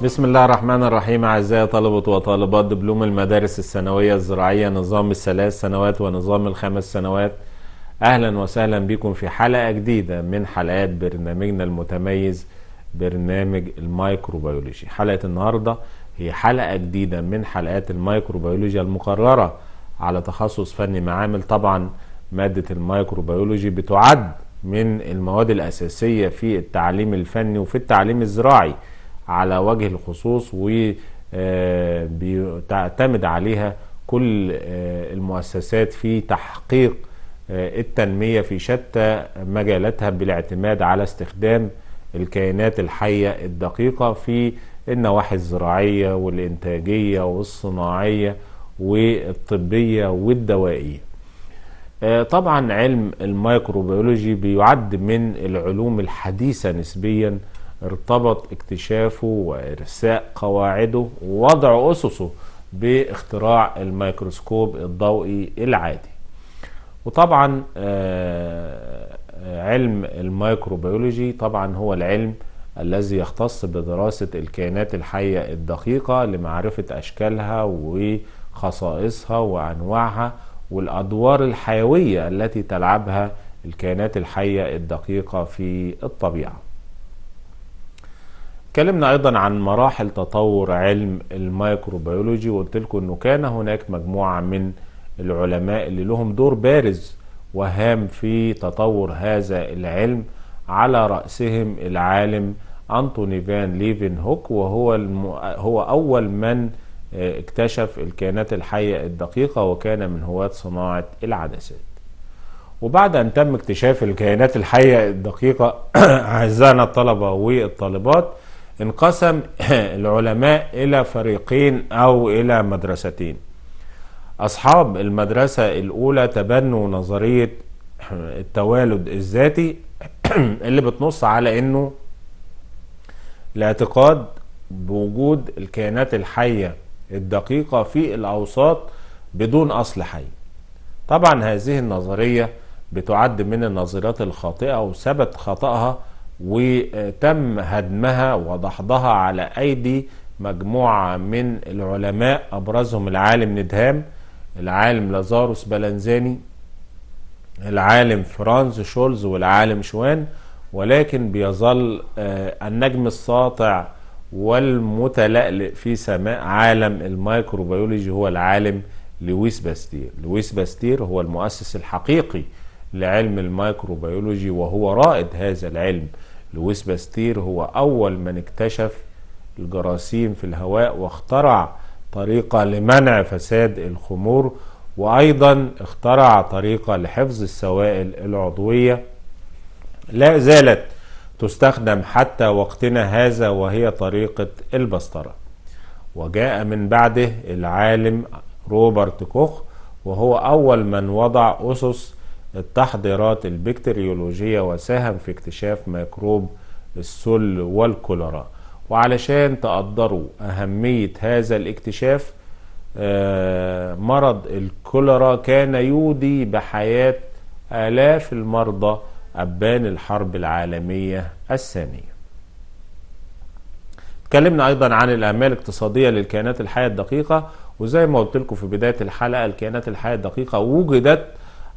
بسم الله الرحمن الرحيم. أعزائي طلبة وطالبات دبلوم المدارس الثانوية الزراعية نظام الثلاث سنوات ونظام الخمس سنوات، أهلا وسهلا بكم في حلقة جديدة من حلقات برنامجنا المتميز برنامج الميكروبيولوجي. حلقة النهاردة هي حلقة جديدة من حلقات الميكروبيولوجيا المقررة على تخصص فني معامل. طبعا مادة الميكروبيولوجي بتعد من المواد الأساسية في التعليم الفني وفي التعليم الزراعي على وجه الخصوص، وبيعتمد عليها كل المؤسسات في تحقيق التنمية في شتى مجالاتها بالاعتماد على استخدام الكائنات الحية الدقيقة في النواحي الزراعية والإنتاجية والصناعية والطبية والدوائية. طبعا علم الميكروبيولوجي بيعد من العلوم الحديثة نسبيا، ارتبط اكتشافه وإرساء قواعده ووضع أسسه باختراع الميكروسكوب الضوئي العادي. وطبعا علم الميكروبيولوجي طبعا هو العلم الذي يختص بدراسة الكائنات الحية الدقيقة لمعرفة أشكالها وخصائصها وأنواعها والأدوار الحيوية التي تلعبها الكائنات الحية الدقيقة في الطبيعة. اتكلمنا ايضا عن مراحل تطور علم الميكروبيولوجي، وقلت لكم انه كان هناك مجموعة من العلماء اللي لهم دور بارز وهام في تطور هذا العلم، على رأسهم العالم أنتوني فان ليفن هوك، وهو هو أول من اكتشف الكائنات الحية الدقيقة، وكان من هواة صناعة العدسات. وبعد أن تم اكتشاف الكائنات الحية الدقيقة أعزائنا الطلبة والطالبات، انقسم العلماء إلى فريقين أو إلى مدرستين. أصحاب المدرسة الأولى تبنوا نظرية التوالد الذاتي اللي بتنص على أنه الاعتقاد بوجود الكائنات الحية الدقيقة في الأوساط بدون أصل حي. طبعا هذه النظرية بتعد من النظريات الخاطئة، وثبت خطأها وتم هدمها ودحضها على أيدي مجموعة من العلماء، أبرزهم العالم ندهام، العالم لازاروس بلانزاني، العالم فرانز شولز، والعالم شوان. ولكن بيظل النجم الساطع والمتلألئ في سماء عالم الميكروبيولوجي هو العالم لويس باستير. لويس باستير هو المؤسس الحقيقي لعلم الميكروبيولوجي وهو رائد هذا العلم. لويس باستير هو أول من اكتشف الجراثيم في الهواء، واخترع طريقة لمنع فساد الخمور، وأيضا اخترع طريقة لحفظ السوائل العضوية لا زالت تستخدم حتى وقتنا هذا، وهي طريقة البسطرة. وجاء من بعده العالم روبرت كوخ، وهو أول من وضع أسس التحضيرات البكتيريولوجية وساهم في اكتشاف ميكروب السل والكوليرا. وعلشان تقدروا أهمية هذا الاكتشاف، مرض الكوليرا كان يودي بحياة آلاف المرضى أبان الحرب العالمية الثانية. اتكلمنا أيضا عن الأهمية الاقتصادية للكائنات الحية الدقيقة، وزي ما قلت لكم في بداية الحلقة، الكائنات الحية الدقيقة وجدت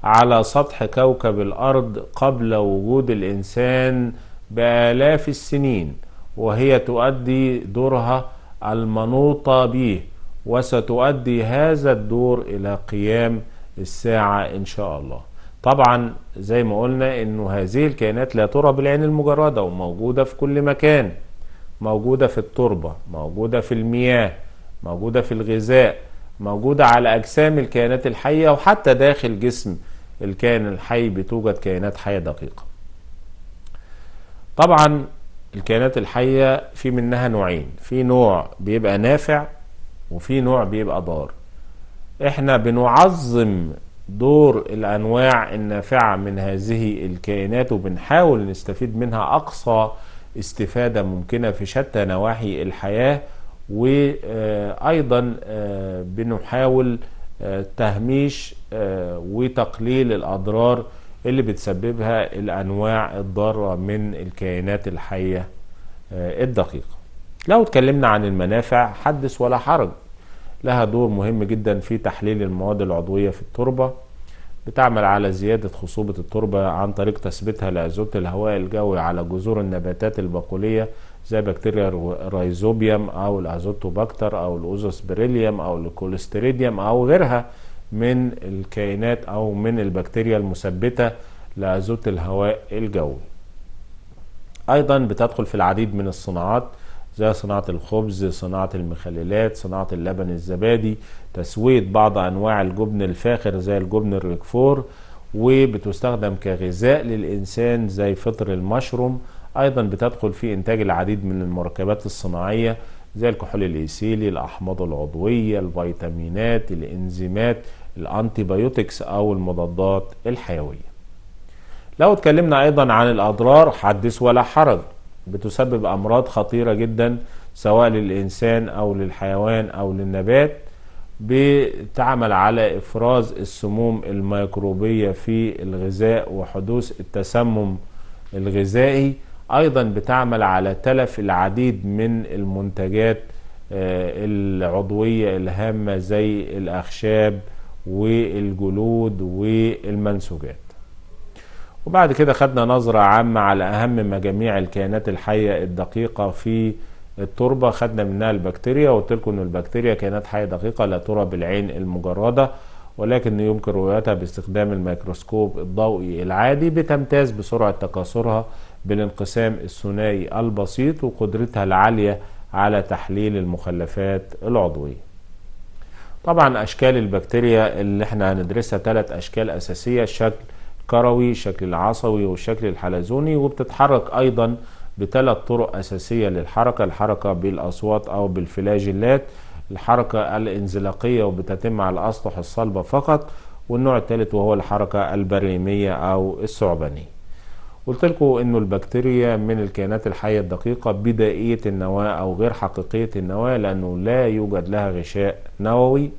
على سطح كوكب الأرض قبل وجود الإنسان بآلاف السنين، وهي تؤدي دورها المنوط به، وستؤدي هذا الدور إلى قيام الساعة إن شاء الله. طبعا زي ما قلنا إنه هذه الكائنات لا ترى بالعين المجردة، وموجودة في كل مكان، موجودة في التربة، موجودة في المياه، موجودة في الغذاء، موجودة على أجسام الكائنات الحية، وحتى داخل جسم الكائن الحي بتوجد كائنات حية دقيقة. طبعا الكائنات الحية في منها نوعين، في نوع بيبقى نافع وفي نوع بيبقى ضار. احنا بنعظم دور الأنواع النافعة من هذه الكائنات، وبنحاول نستفيد منها أقصى استفادة ممكنة في شتى نواحي الحياة، وأيضا بنحاول تهميش وتقليل الأضرار اللي بتسببها الأنواع الضارة من الكائنات الحية الدقيقة. لو اتكلمنا عن المنافع حدث ولا حرج، لها دور مهم جدا في تحليل المواد العضوية في التربة، بتعمل على زيادة خصوبة التربة عن طريق تثبيتها لأزوت الهواء الجوي على جذور النباتات البقولية زي بكتيريا الرايزوبيوم أو الأزوتوباكتر أو الأوزوسبريليوم أو الكوليستريديوم أو غيرها من الكائنات أو من البكتيريا المثبتة لأزوت الهواء الجوي. أيضا بتدخل في العديد من الصناعات زي صناعة الخبز، صناعة المخللات، صناعة اللبن الزبادي، تسوية بعض أنواع الجبن الفاخر زي الجبن الريكفور، وبتستخدم كغذاء للإنسان زي فطر المشروم. أيضا بتدخل في إنتاج العديد من المركبات الصناعية زي الكحول الإيثيلي، الأحماض العضوية، الفيتامينات، الإنزيمات، الأنتيبيوتكس أو المضادات الحيوية. لو اتكلمنا أيضا عن الأضرار حدث ولا حرج، بتسبب أمراض خطيرة جدا سواء للإنسان أو للحيوان أو للنبات، بتعمل على إفراز السموم الميكروبية في الغذاء وحدوث التسمم الغذائي. أيضا بتعمل على تلف العديد من المنتجات العضوية الهامة زي الأخشاب والجلود والمنسوجات. وبعد كده خدنا نظرة عامة على أهم مجاميع الكائنات الحية الدقيقة في التربة، خدنا منها البكتيريا، وقلت لكم إن البكتيريا كائنات حية دقيقة لا ترى بالعين المجردة، ولكن يمكن رؤيتها باستخدام الميكروسكوب الضوئي العادي. بتمتاز بسرعة تكاثرها بالانقسام الثنائي البسيط وقدرتها العالية على تحليل المخلفات العضوية. طبعا أشكال البكتيريا اللي احنا هندرسها 3 أشكال أساسية: الشكل الكروي، الشكل العصوي، والشكل الحلزوني. وبتتحرك أيضا ب3 طرق أساسية للحركة: الحركة بالأصوات أو بالفلاجيلات، الحركة الانزلاقية وبتتم على الأسطح الصلبة فقط، والنوع الثالث وهو الحركة البريمية أو الثعبانية. قلت لكم إنه البكتيريا من الكائنات الحية الدقيقة بدائية النواة أو غير حقيقية النواة لأنه لا يوجد لها غشاء نووي.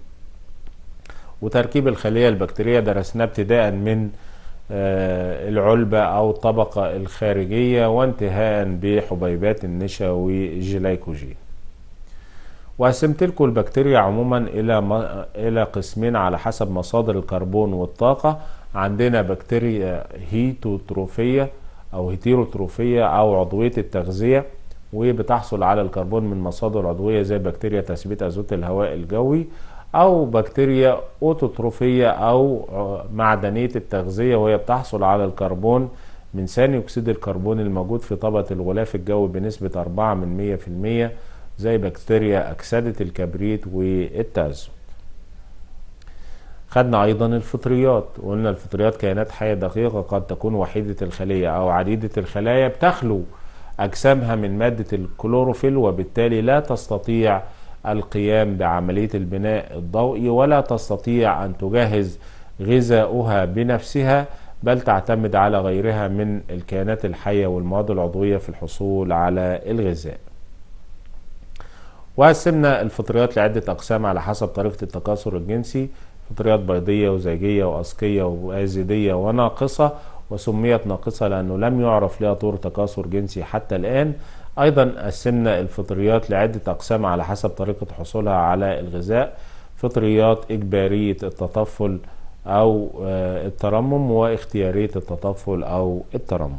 وتركيب الخلية البكتيرية درسناه ابتداء من العلبة أو الطبقة الخارجية وانتهاء بحبيبات النشا والجليكوجين. وقسمت لكم البكتيريا عموما إلى قسمين على حسب مصادر الكربون والطاقة. عندنا بكتيريا هيتوتروفية أو هيتيروتروفية أو عضوية التغذية، وبتحصل على الكربون من مصادر عضوية زي بكتيريا تثبيت أزوت الهواء الجوي، أو بكتيريا أوتوتروفية أو معدنية التغذية وهي بتحصل على الكربون من ثاني أكسيد الكربون الموجود في طبقة الغلاف الجوي بنسبة 4% زي بكتيريا أكسدة الكبريت والتأزت. خدنا أيضا الفطريات، وقلنا الفطريات كائنات حية دقيقة قد تكون وحيدة الخلية أو عديدة الخلايا، بتخلو أجسامها من مادة الكلوروفيل وبالتالي لا تستطيع القيام بعملية البناء الضوئي ولا تستطيع أن تجهز غذاؤها بنفسها، بل تعتمد على غيرها من الكائنات الحية والمواد العضوية في الحصول على الغذاء. وقسمنا الفطريات لعدة أقسام على حسب طريقة التكاثر الجنسي: فطريات بيضية وزيجية وأسقية وآزيدية وناقصة، وسميت ناقصة لأنه لم يعرف لها طور تكاثر جنسي حتى الآن. أيضا قسمنا الفطريات لعدة أقسام على حسب طريقة حصولها على الغذاء: فطريات إجبارية التطفل أو الترمم، واختيارية التطفل أو الترمم.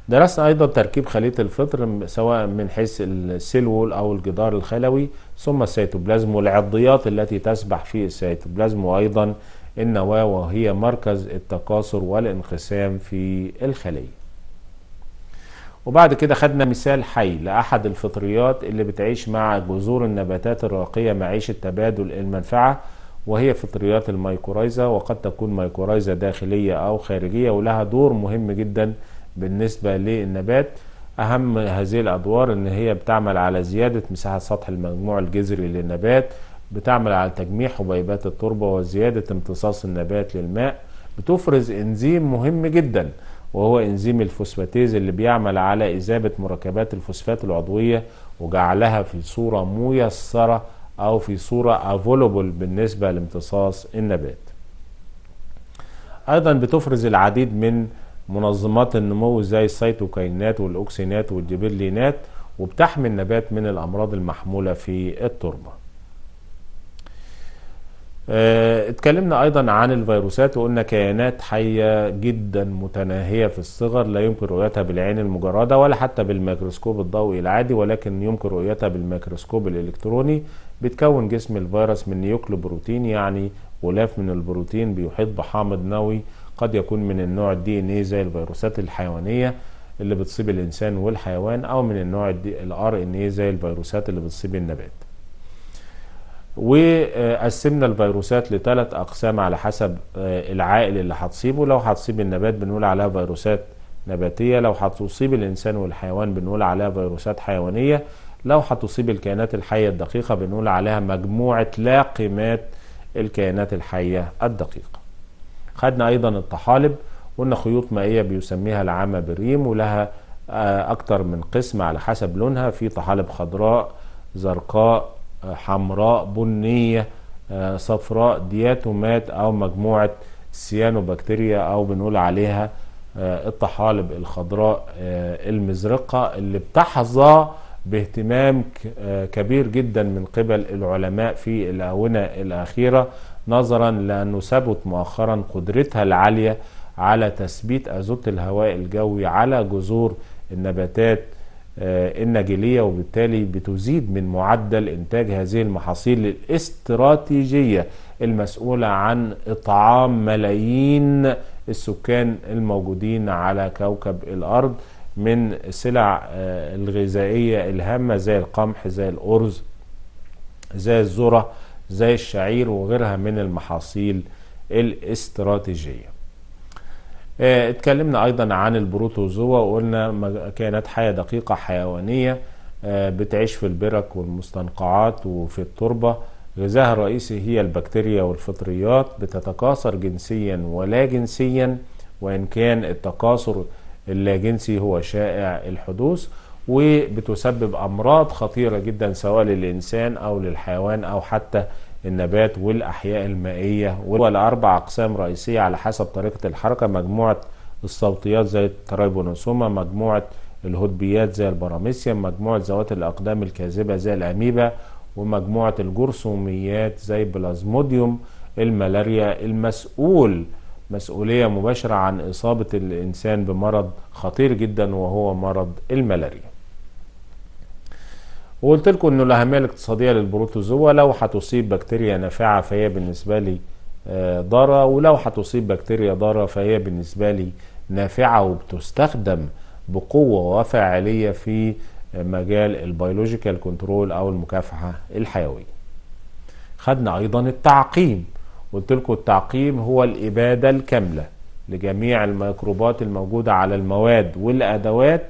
درسنا أيضا تركيب خلية الفطر سواء من حيث السيل وول أو الجدار الخلوي، ثم السيتوبلازم والعضيات التي تسبح في السيتوبلازم، وأيضا النواة وهي مركز التكاثر والانقسام في الخلية. وبعد كده خدنا مثال حي لأحد الفطريات اللي بتعيش مع جذور النباتات الراقية معيشة تبادل المنفعة، وهي فطريات الميكورايزا، وقد تكون ميكورايزا داخلية أو خارجية، ولها دور مهم جدا بالنسبة للنبات. أهم هذه الأدوار إن هي بتعمل على زيادة مساحة سطح المجموع الجذري للنبات، بتعمل على تجميع حبيبات التربة وزيادة امتصاص النبات للماء، بتفرز إنزيم مهم جدا وهو إنزيم الفوسفاتيز اللي بيعمل على إذابة مركبات الفوسفات العضوية وجعلها في صورة ميسرة أو في صورة افولوبل بالنسبة لامتصاص النبات. أيضا بتفرز العديد من منظمات النمو زي السيتوكاينات والأوكسينات والجبرلينات، وبتحمي النبات من الأمراض المحمولة في التربة. اتكلمنا أيضا عن الفيروسات وقلنا كائنات حية جدا متناهية في الصغر، لا يمكن رؤيتها بالعين المجردة ولا حتى بالميكروسكوب الضوئي العادي، ولكن يمكن رؤيتها بالميكروسكوب الإلكتروني. بتكون جسم الفيروس من نيوكليوبروتين، يعني غلاف من البروتين بيحيط بحامض نووي قد يكون من النوع DNA زي الفيروسات الحيوانية اللي بتصيب الإنسان والحيوان، أو من النوع RNA زي الفيروسات اللي بتصيب النبات. وقسمنا الفيروسات لثلاث أقسام على حسب العائل اللي هتصيبه. لو هتصيب النبات بنقول عليها فيروسات نباتية، لو هتصيب الإنسان والحيوان بنقول عليها فيروسات حيوانية، لو هتصيب الكائنات الحية الدقيقة بنقول عليها مجموعة لاقمات الكائنات الحية الدقيقة. خدنا أيضا الطحالب، قلنا خيوط مائية بيسميها العامة بالريم، ولها أكتر من قسم على حسب لونها. في طحالب خضراء، زرقاء، حمراء، بنية، صفراء، دياتومات أو مجموعة سيانوبكتيريا، أو بنقول عليها الطحالب الخضراء المزرقة، اللي بتحظى باهتمام كبير جدا من قبل العلماء في الآونة الأخيرة، نظرا لأنه ثبت مؤخرا قدرتها العالية على تثبيت أزوت الهواء الجوي على جذور النباتات النجيلية، وبالتالي بتزيد من معدل إنتاج هذه المحاصيل الاستراتيجية المسؤولة عن إطعام ملايين السكان الموجودين على كوكب الأرض من السلع الغذائية الهامة زي القمح، زي الأرز، زي الذرة، زي الشعير وغيرها من المحاصيل الاستراتيجية. اتكلمنا ايضا عن البروتوزوا وقلنا كائنات حية دقيقة حيوانية بتعيش في البرك والمستنقعات وفي التربة. غذاها الرئيسي هي البكتيريا والفطريات، بتتكاثر جنسيا ولا جنسيا، وان كان التكاثر اللاجنسي هو شائع الحدوث، وبتسبب امراض خطيرة جدا سواء للانسان او للحيوان او حتى النبات والأحياء المائية. والأربع أقسام رئيسية على حسب طريقة الحركة: مجموعة الصوتيات زي الترايبونوسوما، مجموعة الهدبيات زي البراميسيوم، مجموعة ذوات الأقدام الكاذبة زي الأميبا، ومجموعة الجرثوميات زي بلازموديوم الملاريا، المسؤول مسؤولية مباشرة عن إصابة الإنسان بمرض خطير جدا وهو مرض الملاريا. وقلت لكم انه الاهميه الاقتصاديه للبروتوزوا، لو هتصيب بكتيريا نافعه فهي بالنسبه لي ضاره، ولو هتصيب بكتيريا ضاره فهي بالنسبه لي نافعه وبتستخدم بقوه وفاعليه في مجال البيولوجيكال كنترول او المكافحه الحيويه. خدنا ايضا التعقيم، قلت لكم التعقيم هو الاباده الكامله لجميع الميكروبات الموجوده على المواد والادوات.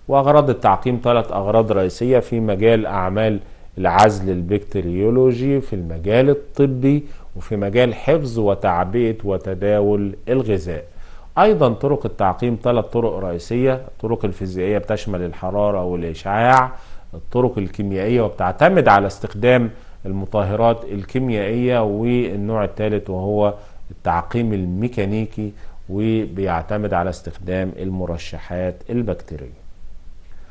وأغراض التعقيم ثلاث أغراض رئيسية في مجال أعمال العزل البكتيريولوجي، في المجال الطبي، وفي مجال حفظ وتعبئة وتداول الغذاء. أيضا طرق التعقيم ثلاث طرق رئيسية: الطرق الفيزيائية بتشمل الحرارة والإشعاع، الطرق الكيميائية وبتعتمد على استخدام المطهرات الكيميائية، والنوع الثالث وهو التعقيم الميكانيكي وبيعتمد على استخدام المرشحات البكتيرية.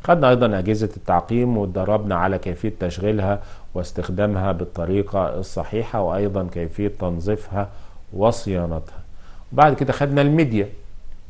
خدنا ايضا اجهزة التعقيم واتدربنا على كيفية تشغيلها واستخدامها بالطريقة الصحيحة، وايضا كيفية تنظيفها وصيانتها. وبعد كده خدنا الميديا،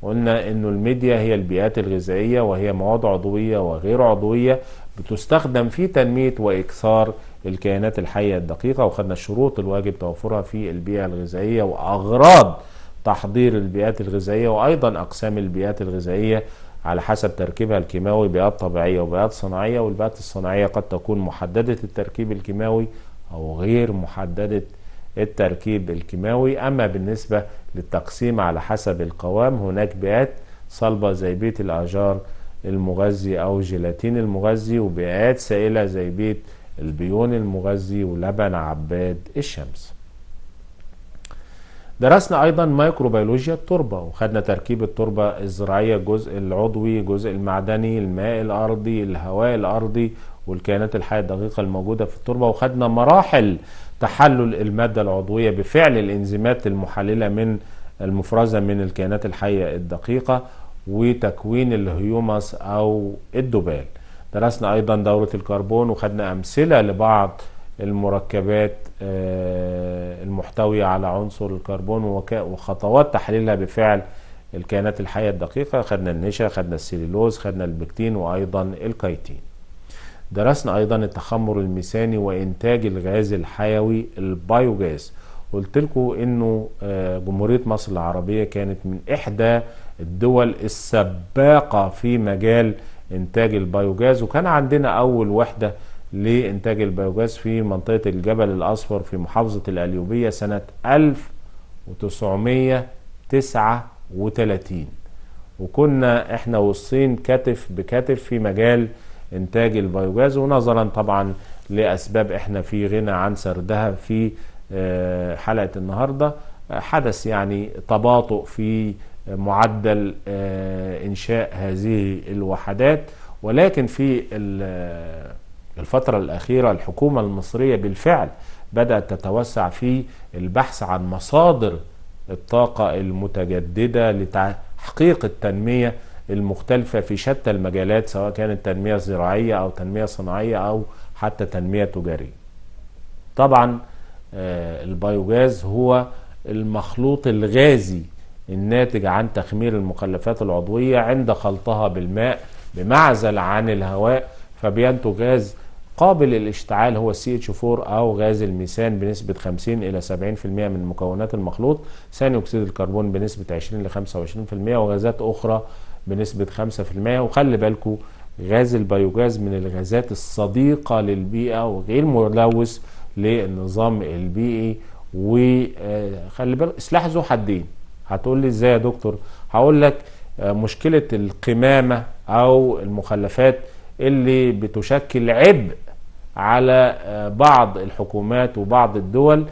قلنا انه الميديا هي البيئات الغذائية، وهي مواد عضوية وغير عضوية بتستخدم في تنمية واكثار الكائنات الحية الدقيقة. وخدنا الشروط الواجب توفرها في البيئة الغذائية، واغراض تحضير البيئات الغذائية، وايضا اقسام البيئات الغذائية على حسب تركيبها الكيماوي: بيئات طبيعية وبيئات صناعية. والبيئات الصناعية قد تكون محددة التركيب الكيماوي أو غير محددة التركيب الكيماوي. أما بالنسبة للتقسيم على حسب القوام، هناك بيئات صلبة زي بيئة الأحجار المغذي أو جيلاتين المغذي، وبيئات سائلة زي بيئة البيون المغذي ولبن عباد الشمس. درسنا ايضا ميكروبيولوجيا التربة، وخدنا تركيب التربة الزراعية: الجزء العضوي، الجزء المعدني، الماء الارضي، الهواء الارضي، والكائنات الحية الدقيقة الموجودة في التربة. وخدنا مراحل تحلل المادة العضوية بفعل الانزيمات المحللة من المفرزة من الكائنات الحية الدقيقة، وتكوين الهيوماس او الذبال. درسنا ايضا دورة الكربون وخدنا امثلة لبعض المركبات المحتوية على عنصر الكربون وخطوات تحليلها بفعل الكائنات الحية الدقيقة. خدنا النشا، خدنا السليلوز، خدنا البكتين وايضا الكيتين. درسنا ايضا التخمر الميثاني وانتاج الغاز الحيوي البيوجاز. قلت لكم انه جمهورية مصر العربية كانت من احدى الدول السباقة في مجال انتاج البيوجاز، وكان عندنا اول وحدة لانتاج البيوجاز في منطقة الجبل الاصفر في محافظة القليوبية سنة 1939، وكنا احنا والصين كتف بكتف في مجال انتاج البيوجاز. ونظرا طبعا لاسباب احنا في غنى عن سردها في حلقة النهاردة، حدث يعني تباطؤ في معدل انشاء هذه الوحدات. ولكن في الفترة الأخيرة الحكومة المصرية بالفعل بدأت تتوسع في البحث عن مصادر الطاقة المتجددة لتحقيق التنمية المختلفة في شتى المجالات، سواء كانت تنمية زراعية أو تنمية صناعية أو حتى تنمية تجارية. طبعا البيوجاز هو المخلوط الغازي الناتج عن تخمير المخلفات العضوية عند خلطها بالماء بمعزل عن الهواء، فبينتج غاز قابل للاشتعال هو CH4 أو غاز الميثان بنسبة 50 إلى 70% من مكونات المخلوط، ثاني أكسيد الكربون بنسبة 20 إلى 25%، وغازات أخرى بنسبة 5%. وخلي بالكم غاز البيوجاز من الغازات الصديقة للبيئة وغير ملوث للنظام البيئي. وخلي بالك سلاح ذو حدين. هتقول لي ازاي يا دكتور؟ هقول لك مشكلة القمامة او المخلفات اللي بتشكل عبء على بعض الحكومات وبعض الدول،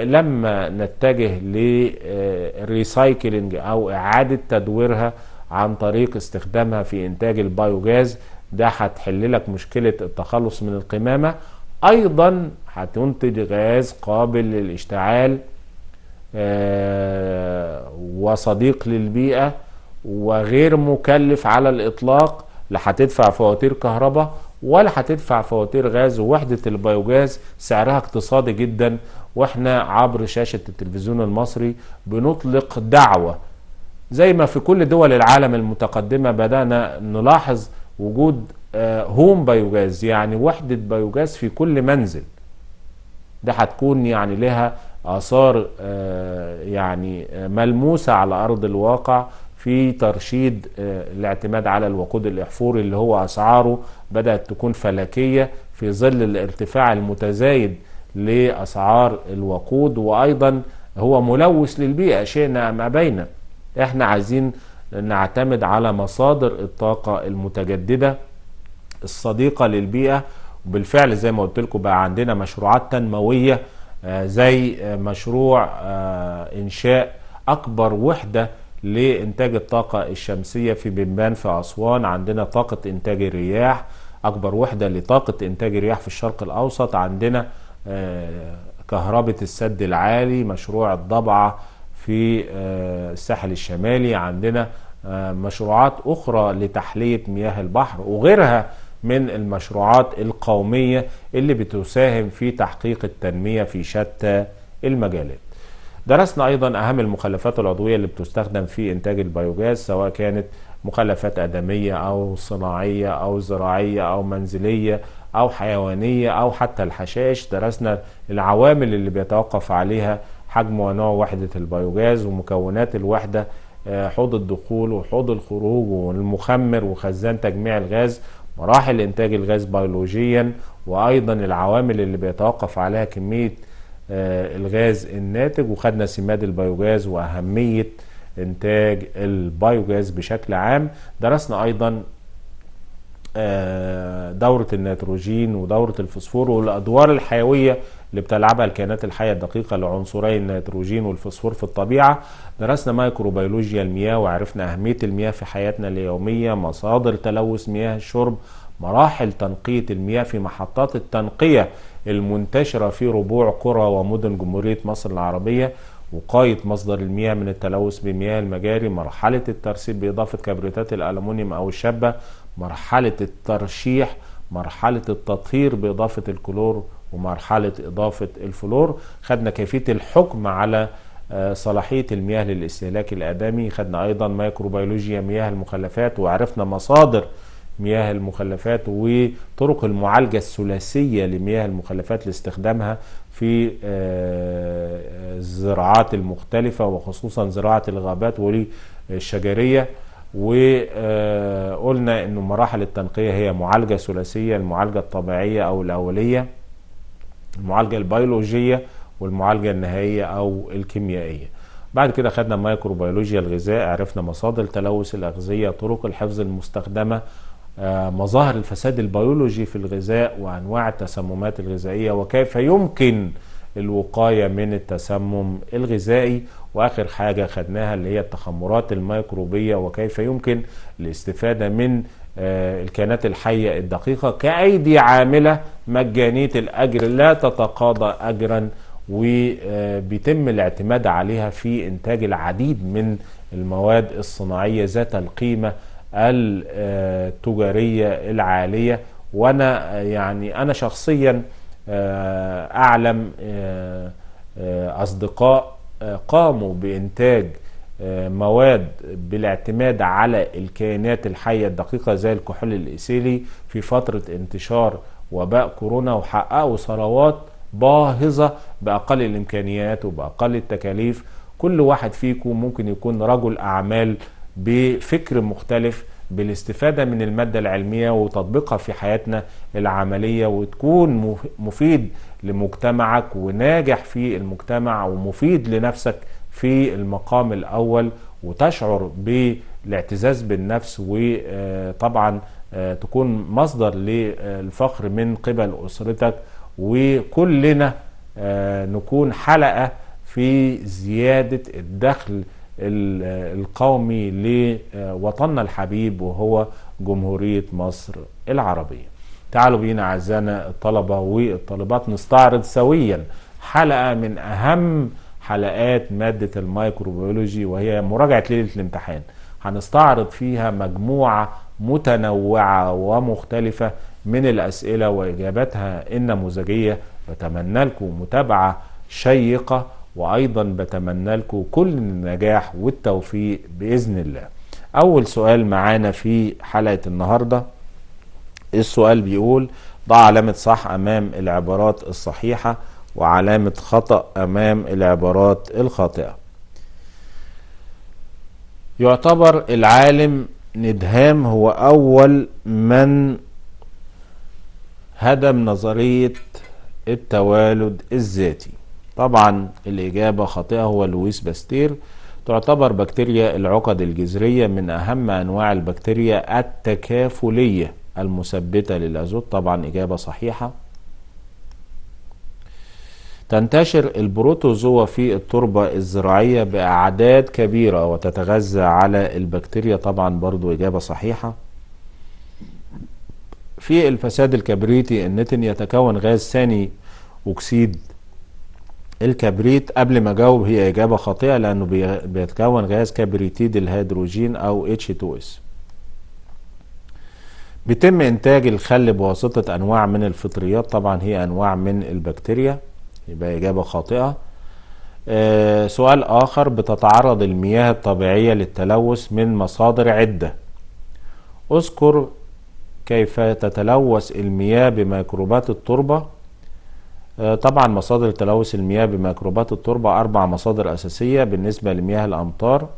لما نتجه للريسايكلينج او اعادة تدويرها عن طريق استخدامها في انتاج البيوجاز، ده هتحل لك مشكلة التخلص من القمامة. ايضا هتنتج غاز قابل للاشتعال وصديق للبيئة وغير مكلف على الاطلاق، لا هتدفع فواتير كهرباء ولا هتدفع فواتير غاز. ووحدة البيوجاز سعرها اقتصادي جدا، واحنا عبر شاشة التلفزيون المصري بنطلق دعوة زي ما في كل دول العالم المتقدمة بدأنا نلاحظ وجود هوم بيوجاز، يعني وحدة بيوجاز في كل منزل. ده هتكون يعني لها آثار يعني ملموسة على أرض الواقع في ترشيد الاعتماد على الوقود الأحفوري اللي هو أسعاره بدأت تكون فلكية في ظل الارتفاع المتزايد لأسعار الوقود، وأيضا هو ملوث للبيئة شئنا أم أبينا. احنا عايزين نعتمد على مصادر الطاقة المتجددة الصديقة للبيئة. وبالفعل زي ما قلت لكم بقى عندنا مشروعات تنموية زي مشروع إنشاء أكبر وحدة لإنتاج الطاقة الشمسية في بنبان في أسوان. عندنا طاقة إنتاج الرياح، أكبر وحدة لطاقة إنتاج الرياح في الشرق الأوسط. عندنا كهرباء السد العالي، مشروع الضبعة في الساحل الشمالي. عندنا مشروعات أخرى لتحلية مياه البحر وغيرها من المشروعات القومية اللي بتساهم في تحقيق التنمية في شتى المجالات. درسنا أيضا أهم المخلفات العضوية اللي بتستخدم في إنتاج البيوجاز، سواء كانت مخلفات آدمية أو صناعية أو زراعية أو منزلية أو حيوانية أو حتى الحشائش. درسنا العوامل اللي بيتوقف عليها حجم ونوع وحدة البيوجاز ومكونات الوحدة، حوض الدخول وحوض الخروج والمخمر وخزان تجميع الغاز، مراحل إنتاج الغاز بيولوجيا، وأيضا العوامل اللي بيتوقف عليها كمية الغاز الناتج. وخدنا سماد البيوجاز وأهمية إنتاج البيوجاز بشكل عام. درسنا أيضا دورة النيتروجين ودورة الفوسفور والأدوار الحيوية اللي بتلعبها الكائنات الحية الدقيقة لعنصري النيتروجين والفوسفور في الطبيعة. درسنا ميكروبيولوجيا المياه وعرفنا أهمية المياه في حياتنا اليومية، مصادر تلوث مياه الشرب، مراحل تنقية المياه في محطات التنقية المنتشرة في ربوع قرى ومدن جمهورية مصر العربية، وقاية مصدر المياه من التلوث بمياه المجاري، مرحلة الترسيب بإضافة كبريتات الألمنيوم أو الشابة، مرحلة الترشيح، مرحلة التطهير بإضافة الكلور، ومرحلة إضافة الفلور. خدنا كيفية الحكم على صلاحية المياه للاستهلاك الآدمي. خدنا أيضا ميكروبيولوجيا مياه المخلفات، وعرفنا مصادر مياه المخلفات وطرق المعالجة الثلاثية لمياه المخلفات لاستخدامها في الزراعات المختلفة، وخصوصا زراعة الغابات والشجرية. وقلنا أن مراحل التنقية هي معالجة ثلاثية: المعالجة الطبيعية أو الأولية، المعالجة البيولوجية، والمعالجة النهائية أو الكيميائية. بعد كده خدنا ميكروبيولوجيا الغذاء، عرفنا مصادر تلوث الأغذية، طرق الحفظ المستخدمة، مظاهر الفساد البيولوجي في الغذاء، وأنواع التسممات الغذائية، وكيف يمكن الوقاية من التسمم الغذائي. وآخر حاجة خدناها اللي هي التخمرات الميكروبية، وكيف يمكن الاستفادة من الكائنات الحية الدقيقة كأيدي عاملة مجانية الأجر لا تتقاضى أجرا، وبيتم الاعتماد عليها في إنتاج العديد من المواد الصناعية ذات القيمة التجارية العالية. وأنا يعني أنا شخصيا أعلم أصدقاء قاموا بإنتاج مواد بالاعتماد على الكائنات الحية الدقيقة زي الكحول الإيثيلي في فترة انتشار وباء كورونا، وحققوا ثروات باهظة بأقل الإمكانيات وبأقل التكاليف. كل واحد فيكم ممكن يكون رجل أعمال بفكر مختلف بالاستفادة من المادة العلمية وتطبيقها في حياتنا العملية، وتكون مفيد لمجتمعك وناجح في المجتمع ومفيد لنفسك في المقام الأول، وتشعر بالاعتزاز بالنفس، وطبعا تكون مصدر للفخر من قبل أسرتك، وكلنا نكون حلقة في زيادة الدخل القومي لوطننا الحبيب وهو جمهورية مصر العربية. تعالوا بينا أعزائنا الطلبة والطالبات نستعرض سويا حلقة من أهم حلقات مادة الميكروبيولوجي، وهي مراجعة ليلة الامتحان. هنستعرض فيها مجموعة متنوعة ومختلفة من الأسئلة وإجاباتها النموذجية. بتمنى لكم متابعة شيقة، وأيضا بتمنى لكم كل النجاح والتوفيق بإذن الله. أول سؤال معانا في حلقة النهاردة، السؤال بيقول: ضع علامة صح أمام العبارات الصحيحة وعلامة خطأ أمام العبارات الخاطئة. يعتبر العالم ندهام هو أول من هدم نظرية التوالد الذاتي. طبعا الإجابة خاطئة، هو لويس باستير. تعتبر بكتيريا العقد الجذرية من أهم أنواع البكتيريا التكافلية المثبتة للأزوت. طبعا إجابة صحيحة. تنتشر البروتوزوا في التربة الزراعية بأعداد كبيرة وتتغذى على البكتيريا. طبعا برضو إجابة صحيحة. في الفساد الكبريتي النتن يتكون غاز ثاني أكسيد الكبريت. قبل ما أجاوب هي إجابة خاطئة، لأنه بيتكون غاز كبريتيد الهيدروجين أو H2S. بيتم إنتاج الخل بواسطة أنواع من الفطريات. طبعا هي أنواع من البكتيريا، يبقى إجابة خاطئة. سؤال آخر: بتتعرض المياه الطبيعية للتلوث من مصادر عدة. اذكر كيف تتلوث المياه بميكروبات التربة. طبعا مصادر تلوث المياه بميكروبات التربة 4 مصادر أساسية. بالنسبة لمياه الأمطار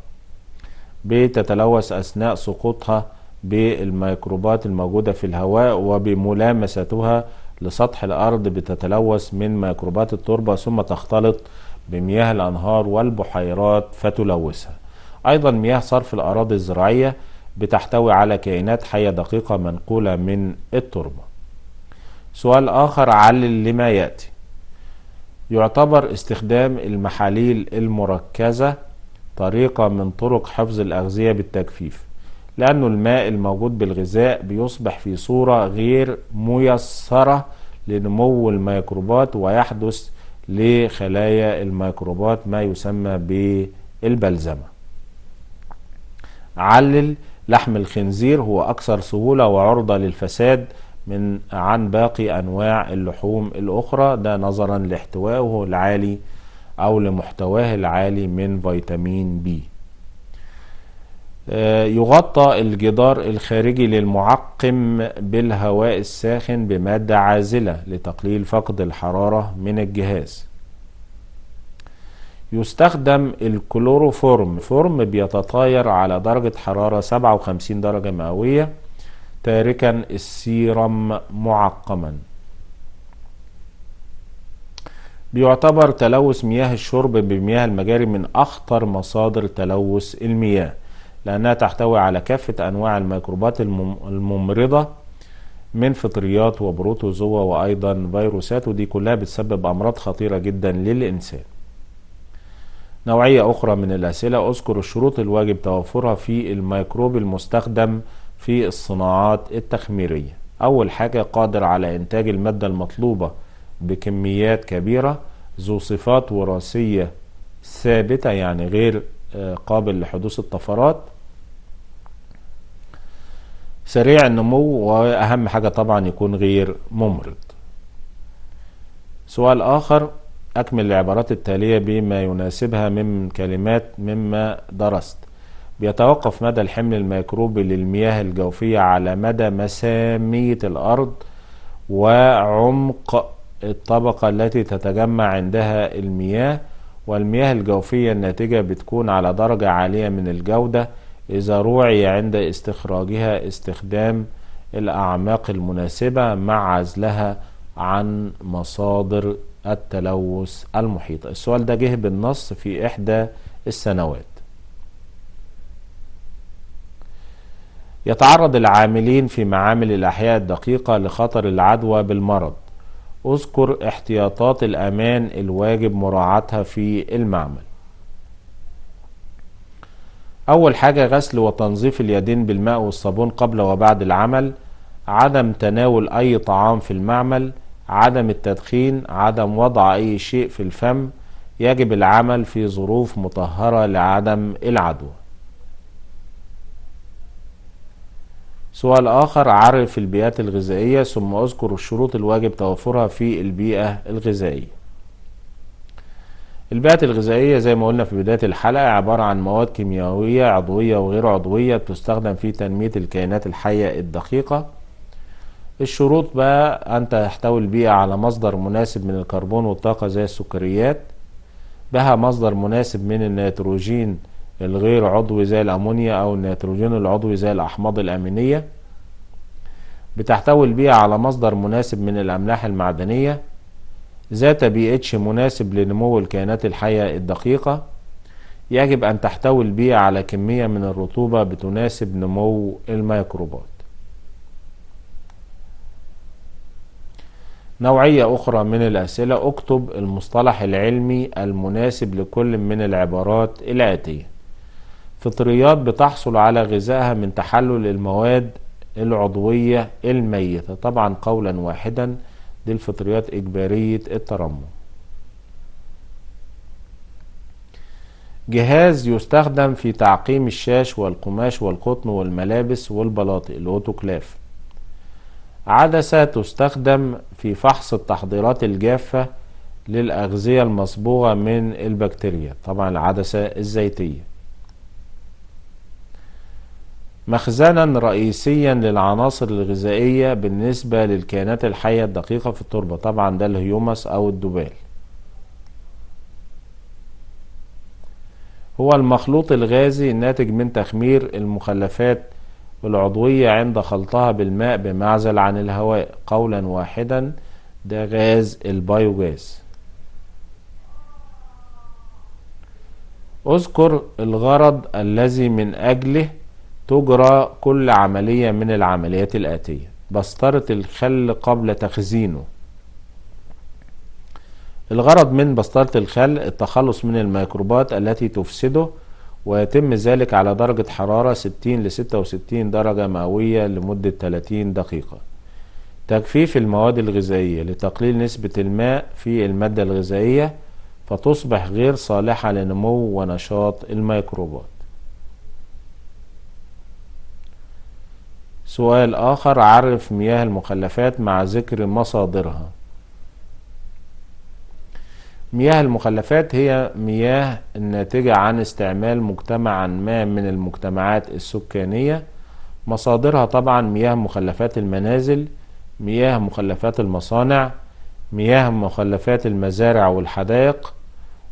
بتتلوث أثناء سقوطها بالميكروبات الموجودة في الهواء، وبملامستها لسطح الأرض بتتلوث من ميكروبات التربة، ثم تختلط بمياه الأنهار والبحيرات فتلوثها. أيضا مياه صرف الأراضي الزراعية بتحتوي على كائنات حية دقيقة منقولة من التربة. سؤال آخر: علل لما يأتي. يعتبر استخدام المحاليل المركزة طريقة من طرق حفظ الأغذية بالتجفيف، لأنه الماء الموجود بالغذاء بيصبح في صورة غير ميسرة لنمو الميكروبات، ويحدث لخلايا الميكروبات ما يسمى بالبلزمة. علل لحم الخنزير هو أكثر سهولة وعرضة للفساد عن باقي أنواع اللحوم الأخرى، ده نظرا لاحتوائه العالي أو لمحتواه العالي من فيتامين بي. يغطى الجدار الخارجي للمعقم بالهواء الساخن بمادة عازلة لتقليل فقد الحرارة من الجهاز. يستخدم الكلوروفورم بيتطاير على درجة حرارة 57 درجة مئوية تاركا السيرم معقما. بيعتبر تلوث مياه الشرب بمياه المجاري من أخطر مصادر تلوث المياه، لأنها تحتوي على كافة أنواع الميكروبات الممرضة من فطريات وبروتوزوا وأيضا فيروسات، ودي كلها بتسبب أمراض خطيرة جدا للإنسان. نوعية أخرى من الأسئلة: أذكر الشروط الواجب توفرها في الميكروب المستخدم في الصناعات التخميرية. أول حاجة، قادر على إنتاج المادة المطلوبة بكميات كبيرة، ذو صفات وراثية ثابتة يعني غير قابل لحدوث الطفرات، سريع النمو، وأهم حاجة طبعا يكون غير ممرض. سؤال آخر: أكمل العبارات التالية بما يناسبها من كلمات مما درست. بيتوقف مدى الحمل الميكروبي للمياه الجوفية على مدى مسامية الأرض وعمق الطبقة التي تتجمع عندها المياه، والمياه الجوفية الناتجة بتكون على درجة عالية من الجودة إذا روعي عند استخراجها استخدام الأعماق المناسبة مع عزلها عن مصادر التلوث المحيطة. السؤال ده جه بالنص في إحدى السنوات. يتعرض العاملين في معامل الأحياء الدقيقة لخطر العدوى بالمرض. اذكر احتياطات الأمان الواجب مراعاتها في المعمل. أول حاجة، غسل وتنظيف اليدين بالماء والصابون قبل وبعد العمل، عدم تناول أي طعام في المعمل، عدم التدخين، عدم وضع أي شيء في الفم. يجب العمل في ظروف مطهرة لعدم العدوى. سؤال آخر: عرف البيئات الغذائية ثم اذكر الشروط الواجب توفرها في البيئة الغذائية. البيئات الغذائية زي ما قلنا في بداية الحلقة عبارة عن مواد كيميائية عضوية وغير عضوية بتستخدم في تنمية الكائنات الحية الدقيقة. الشروط بقى: أن تحتوي البيئة على مصدر مناسب من الكربون والطاقة زي السكريات، بها مصدر مناسب من النيتروجين الغير عضوي زي الأمونيا أو النيتروجين العضوي زي الأحماض الأمينية، بتحتوي البيئة على مصدر مناسب من الأملاح المعدنية، ذات pH مناسب لنمو الكائنات الحية الدقيقة. يجب أن تحتوي البيئة على كمية من الرطوبة بتناسب نمو الميكروبات. نوعية أخرى من الأسئلة: اكتب المصطلح العلمي المناسب لكل من العبارات الآتية. فطريات بتحصل على غذائها من تحلل المواد العضوية الميتة. طبعا قولا واحدا دي الفطريات إجبارية الترمم. جهاز يستخدم في تعقيم الشاش والقماش والقطن والملابس والبلاطي، الأوتوكلاف. عدسة تستخدم في فحص التحضيرات الجافة للأغذية المصبوغة من البكتيريا، طبعا العدسة الزيتية. مخزنا رئيسيا للعناصر الغذائية بالنسبة للكائنات الحية الدقيقة في التربة، طبعا ده الهيومس أو الدبال. هو المخلوط الغازي الناتج من تخمير المخلفات العضوية عند خلطها بالماء بمعزل عن الهواء. قولا واحدا ده غاز البيوغاز. اذكر الغرض الذي من أجله تجرى كل عملية من العمليات الآتية. بسطرة الخل قبل تخزينه. الغرض من بسطرة الخل التخلص من الميكروبات التي تفسده، ويتم ذلك على درجة حرارة 60 ل 66 درجة مئوية لمدة 30 دقيقة. تجفيف المواد الغذائية لتقليل نسبة الماء في المادة الغذائية فتصبح غير صالحة لنمو ونشاط الميكروبات. سؤال آخر، عرف مياه المخلفات مع ذكر مصادرها. مياه المخلفات هي مياه الناتجة عن استعمال مجتمعا ما من المجتمعات السكانية. مصادرها طبعا مياه مخلفات المنازل، مياه مخلفات المصانع، مياه مخلفات المزارع والحدائق،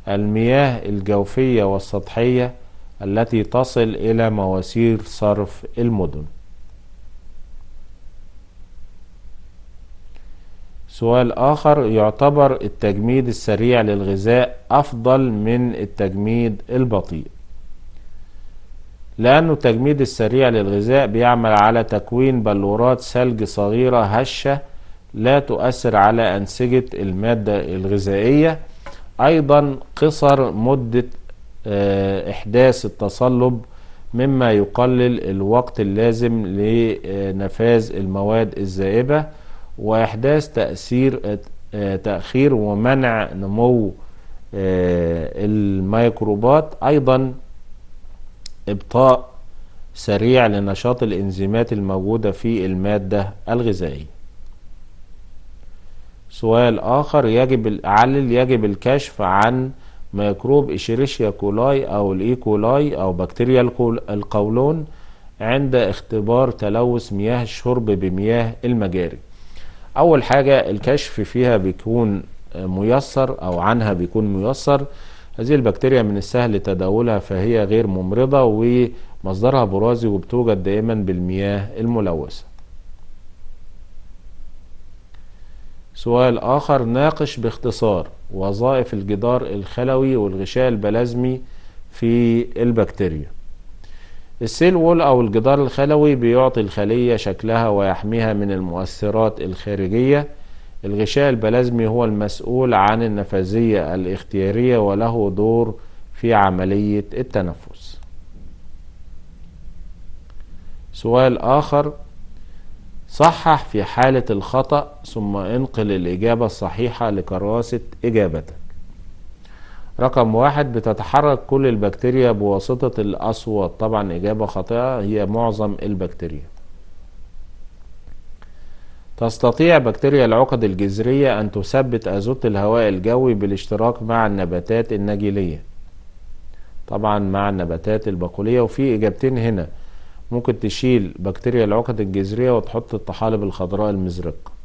المياه الجوفية والسطحية التي تصل إلى مواسير صرف المدن. سؤال آخر، يعتبر التجميد السريع للغذاء أفضل من التجميد البطيء، لأنه التجميد السريع للغذاء بيعمل على تكوين بلورات ثلج صغيرة هشة لا تؤثر على أنسجة المادة الغذائية. أيضا قصر مدة إحداث التصلب مما يقلل الوقت اللازم لنفاذ المواد الذائبة وإحداث تأخير ومنع نمو الميكروبات. أيضا إبطاء سريع لنشاط الإنزيمات الموجودة في المادة الغذائية. سؤال آخر، يجب الكشف عن ميكروب إشيريشيا كولاي أو الإيكولاي أو بكتيريا القولون عند اختبار تلوث مياه الشرب بمياه المجاري. أول حاجة الكشف فيها بيكون ميسر أو عنها بيكون ميسر. هذه البكتيريا من السهل تداولها فهي غير ممرضة ومصدرها برازي وبتوجد دائما بالمياه الملوثة. سؤال آخر، ناقش باختصار وظائف الجدار الخلوي والغشاء البلازمي في البكتيريا. السيل وول أو الجدار الخلوي بيعطي الخلية شكلها ويحميها من المؤثرات الخارجية. الغشاء البلازمي هو المسؤول عن النفاذية الاختيارية وله دور في عملية التنفس. سؤال آخر، صحح في حالة الخطأ ثم انقل الإجابة الصحيحة لكراسة إجابتك. رقم 1، بتتحرك كل البكتيريا بواسطة الأصوات. طبعا إجابة خاطئة، هي معظم البكتيريا. تستطيع بكتيريا العقد الجذرية أن تثبت أزوت الهواء الجوي بالاشتراك مع النباتات النجيلية. طبعا مع النباتات البقولية. وفي إجابتين هنا، ممكن تشيل بكتيريا العقد الجذرية وتحط الطحالب الخضراء المزرقة.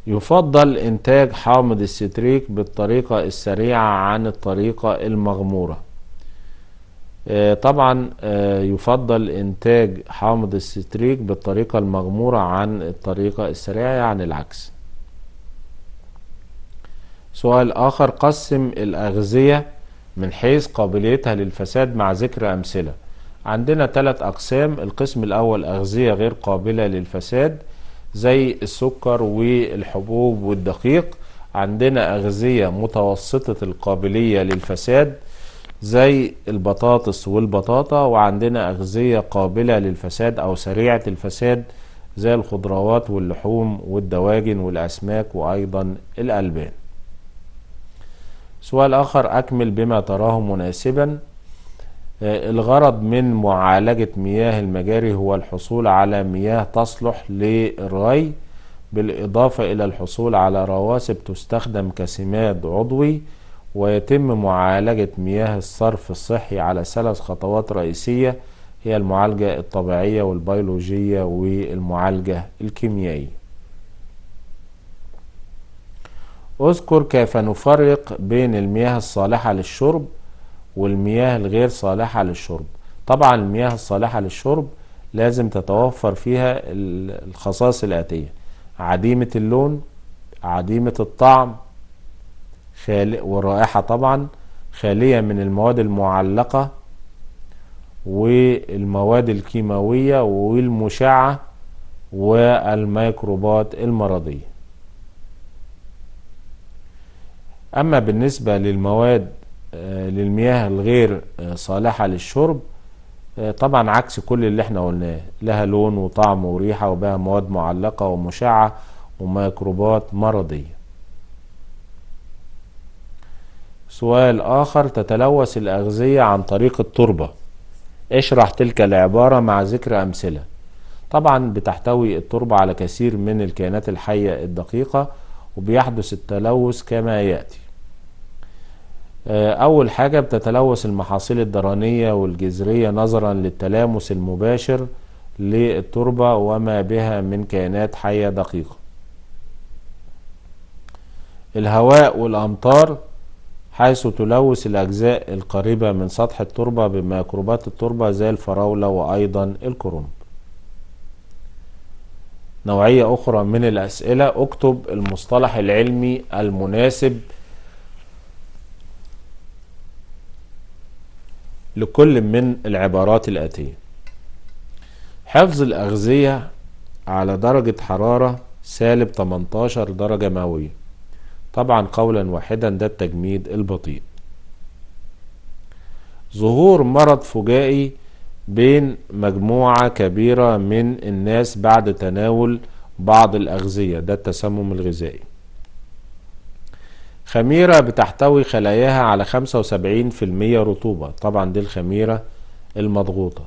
يفضل إنتاج حامض الستريك بالطريقة السريعة عن الطريقة المغمورة. طبعا يفضل إنتاج حامض الستريك بالطريقة المغمورة عن الطريقة السريعة، يعني العكس. سؤال آخر، قسم الأغذية من حيث قابليتها للفساد مع ذكر أمثلة. عندنا 3 أقسام. القسم الأول أغذية غير قابلة للفساد زي السكر والحبوب والدقيق. عندنا أغذية متوسطة القابلية للفساد زي البطاطس والبطاطا. وعندنا أغذية قابلة للفساد أو سريعة الفساد زي الخضروات واللحوم والدواجن والأسماك وأيضا الألبان. سؤال آخر، أكمل بما تراه مناسبا. الغرض من معالجة مياه المجاري هو الحصول على مياه تصلح للري بالإضافة إلى الحصول على رواسب تستخدم كسماد عضوي. ويتم معالجة مياه الصرف الصحي على 3 خطوات رئيسية، هي المعالجة الطبيعية والبيولوجية والمعالجة الكيميائية. اذكر كيف نفرق بين المياه الصالحة للشرب والمياه الغير صالحة للشرب. طبعا المياه الصالحة للشرب لازم تتوفر فيها الخصائص الآتية: عديمة اللون، عديمة الطعم، والرائحة طبعا، خالية من المواد المعلقة والمواد الكيماوية والمشعة والميكروبات المرضية. أما بالنسبة للمواد للمياه الغير صالحة للشرب، طبعا عكس كل اللي احنا قلناه، لها لون وطعم وريحة وبها مواد معلقة ومشعة وميكروبات مرضية. سؤال آخر، تتلوث الأغذية عن طريق التربة. اشرح تلك العبارة مع ذكر أمثلة. طبعا بتحتوي التربة على كثير من الكائنات الحية الدقيقة، وبيحدث التلوث كما يأتي. أول حاجة بتتلوث المحاصيل الدرانية والجذرية نظرا للتلامس المباشر للتربة وما بها من كائنات حية دقيقة. الهواء والأمطار، حيث تلوث الأجزاء القريبة من سطح التربة بميكروبات التربة زي الفراولة وأيضا الكرنب. نوعية أخرى من الأسئلة: اكتب المصطلح العلمي المناسب لكل من العبارات الآتية. حفظ الأغذية على درجة حرارة سالب 18 درجة مئوية. طبعا قولا واحدا ده التجميد البطيء. ظهور مرض فجائي بين مجموعة كبيرة من الناس بعد تناول بعض الأغذية، ده التسمم الغذائي. خميرة بتحتوي خلاياها على 75% رطوبة، طبعا دي الخميرة المضغوطة.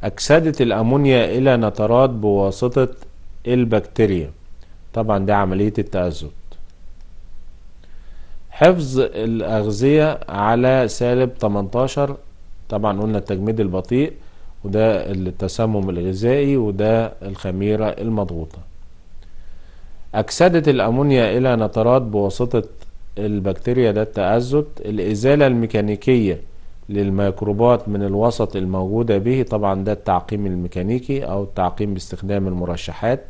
أكسدة الأمونيا إلى نترات بواسطة البكتيريا، طبعا دي عملية التأزت. حفظ الأغذية على سالب 18، طبعا قلنا التجميد البطيء، وده التسمم الغذائي، وده الخميرة المضغوطة. أكسدة الأمونيا إلى نترات بواسطة البكتيريا، ده التأزت. الإزالة الميكانيكية للميكروبات من الوسط الموجودة به، طبعا ده التعقيم الميكانيكي أو التعقيم باستخدام المرشحات.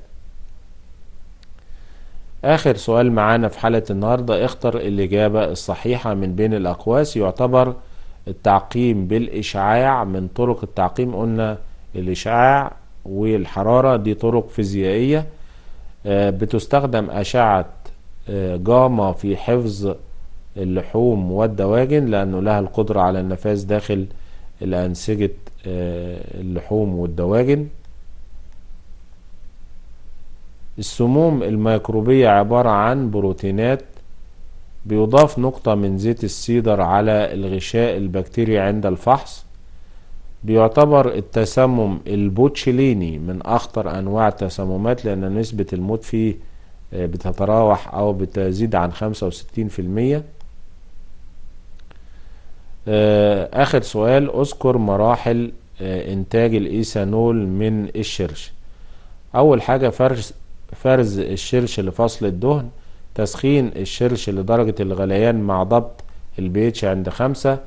آخر سؤال معانا في حلقة النهاردة: اختر الإجابة الصحيحة من بين الأقواس. يعتبر التعقيم بالإشعاع من طرق التعقيم. قلنا الإشعاع والحرارة دي طرق فيزيائية، بتستخدم أشعة جاما في حفظ اللحوم والدواجن، لأنه لها القدرة على النفاذ داخل الأنسجة اللحوم والدواجن. السموم الميكروبية عبارة عن بروتينات، بيضاف نقطة من زيت السيدر على الغشاء البكتيري عند الفحص. بيعتبر التسمم البوتشيليني من أخطر أنواع التسممات، لأن نسبة الموت فيه بتتراوح أو بتزيد عن 65%. آخر سؤال: اذكر مراحل إنتاج الإيثانول من الشرش. أول حاجة فرز الشرش لفصل الدهن، تسخين الشرش لدرجة الغليان مع ضبط البيتش عند 5،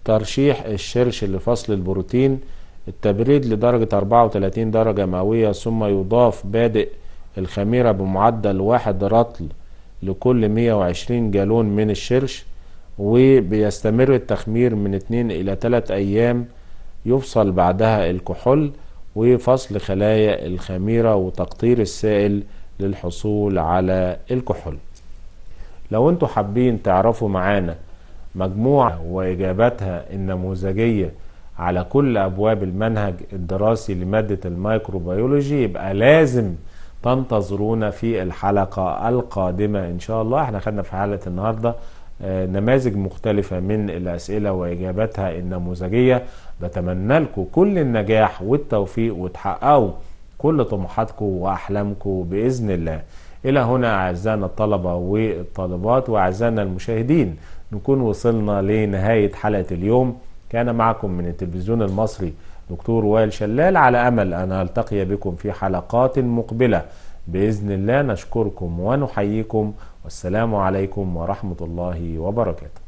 ترشيح الشرش لفصل البروتين، التبريد لدرجة 34 درجة مئوية، ثم يضاف بادئ الخميرة بمعدل 1 رطل لكل 120 جالون من الشرش، وبيستمر التخمير من 2 إلى 3 أيام، يفصل بعدها الكحول وفصل خلايا الخميرة وتقطير السائل للحصول على الكحول. لو انتوا حابين تعرفوا معانا مجموعة وإجاباتها النموذجية على كل أبواب المنهج الدراسي لمادة الميكروبيولوجي، يبقى لازم تنتظرونا في الحلقة القادمة إن شاء الله. احنا خدنا في حلقة النهاردة نماذج مختلفة من الأسئلة وإجاباتها النموذجية. بتمنى لكم كل النجاح والتوفيق وتحققوا كل طموحاتكم وأحلامكم بإذن الله. إلى هنا أعزائنا الطلبة والطالبات وأعزائنا المشاهدين نكون وصلنا لنهاية حلقة اليوم. كان معكم من التلفزيون المصري دكتور وائل شلال، على أمل أن ألتقي بكم في حلقات مقبلة بإذن الله. نشكركم ونحييكم، والسلام عليكم ورحمة الله وبركاته.